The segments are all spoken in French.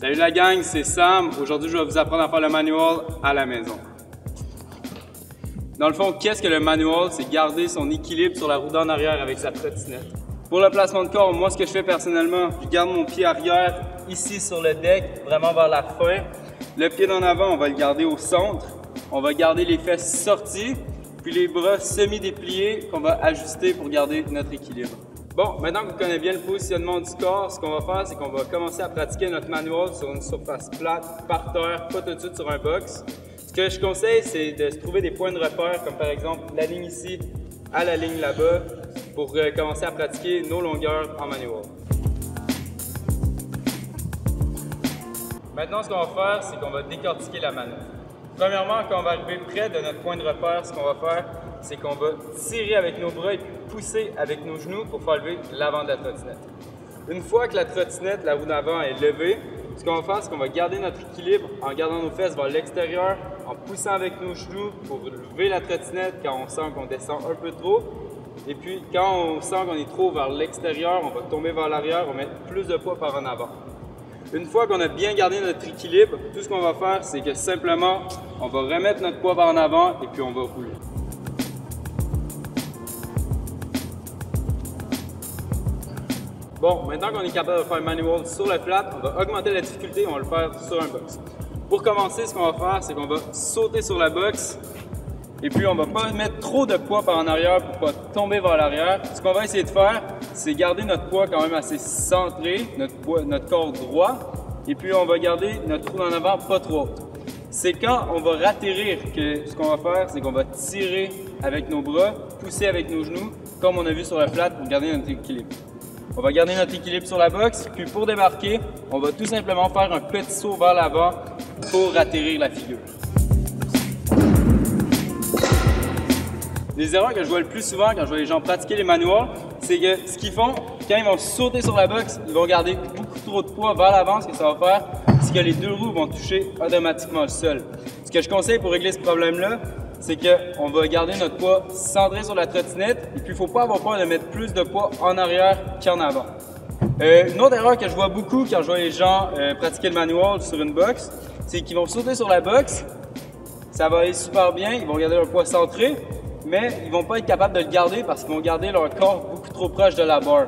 Salut la gang, c'est Sam. Aujourd'hui, je vais vous apprendre à faire le manual à la maison. Dans le fond, qu'est-ce que le manual? C'est garder son équilibre sur la roue d'en arrière avec sa trottinette. Pour le placement de corps, moi, ce que je fais personnellement, je garde mon pied arrière ici sur le deck, vraiment vers la fin. Le pied d'en avant, on va le garder au centre. On va garder les fesses sorties, puis les bras semi-dépliés qu'on va ajuster pour garder notre équilibre. Bon, maintenant que vous connaissez bien le positionnement du corps, ce qu'on va faire, c'est qu'on va commencer à pratiquer notre manual sur une surface plate, par terre, pas tout de suite sur un box. Ce que je conseille, c'est de se trouver des points de repère, comme par exemple la ligne ici à la ligne là-bas, pour commencer à pratiquer nos longueurs en manual. Maintenant, ce qu'on va faire, c'est qu'on va décortiquer la manœuvre. Premièrement, quand on va arriver près de notre point de repère, ce qu'on va faire, c'est qu'on va tirer avec nos bras et puis pousser avec nos genoux pour faire lever l'avant de la trottinette. Une fois que la trottinette, la roue d'avant est levée, ce qu'on va faire, c'est qu'on va garder notre équilibre en gardant nos fesses vers l'extérieur, en poussant avec nos genoux pour lever la trottinette quand on sent qu'on descend un peu trop. Et puis, quand on sent qu'on est trop vers l'extérieur, on va tomber vers l'arrière, on va mettre plus de poids par en avant. Une fois qu'on a bien gardé notre équilibre, tout ce qu'on va faire, c'est que simplement, on va remettre notre poids par en avant et puis on va rouler. Bon, maintenant qu'on est capable de faire le manual sur le flat, on va augmenter la difficulté et on va le faire sur un box. Pour commencer, ce qu'on va faire, c'est qu'on va sauter sur la box et puis on ne va pas mettre trop de poids par en arrière pour ne pas tomber vers l'arrière. Ce qu'on va essayer de faire, c'est garder notre poids quand même assez centré, notre corps droit, et puis on va garder notre roue en avant pas trop haute. C'est quand on va ratterrir que ce qu'on va faire, c'est qu'on va tirer avec nos bras, pousser avec nos genoux, comme on a vu sur la flat pour garder notre équilibre. On va garder notre équilibre sur la box, puis pour démarquer, on va tout simplement faire un petit saut vers l'avant pour atterrir la figure. Les erreurs que je vois le plus souvent quand je vois les gens pratiquer les manuals, c'est que ce qu'ils font, quand ils vont sauter sur la box, ils vont garder beaucoup trop de poids vers l'avant. Ce que ça va faire, c'est que les deux roues vont toucher automatiquement le sol. Ce que je conseille pour régler ce problème-là, c'est qu'on va garder notre poids centré sur la trottinette et puis il ne faut pas avoir peur de mettre plus de poids en arrière qu'en avant. Une autre erreur que je vois beaucoup quand je vois les gens pratiquer le manual sur une box, c'est qu'ils vont sauter sur la box, ça va aller super bien, ils vont garder leur poids centré, mais ils ne vont pas être capables de le garder parce qu'ils vont garder leur corps beaucoup trop proche de la barre.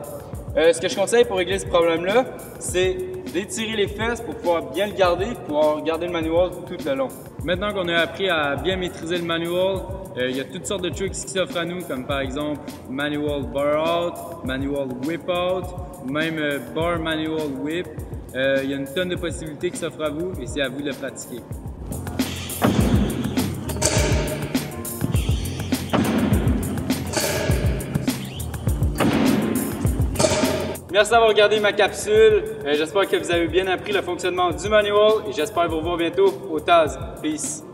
Ce que je conseille pour régler ce problème-là, c'est d'étirer les fesses pour pouvoir bien le garder, pour pouvoir garder le manual tout le long. Maintenant qu'on a appris à bien maîtriser le manual, il y a toutes sortes de tricks qui s'offrent à nous, comme par exemple manual bar out, manual whip out, ou même bar manual whip. Il y a une tonne de possibilités qui s'offrent à vous et c'est à vous de le pratiquer. Merci d'avoir regardé ma capsule. J'espère que vous avez bien appris le fonctionnement du manual et j'espère vous revoir bientôt au Taz. Peace!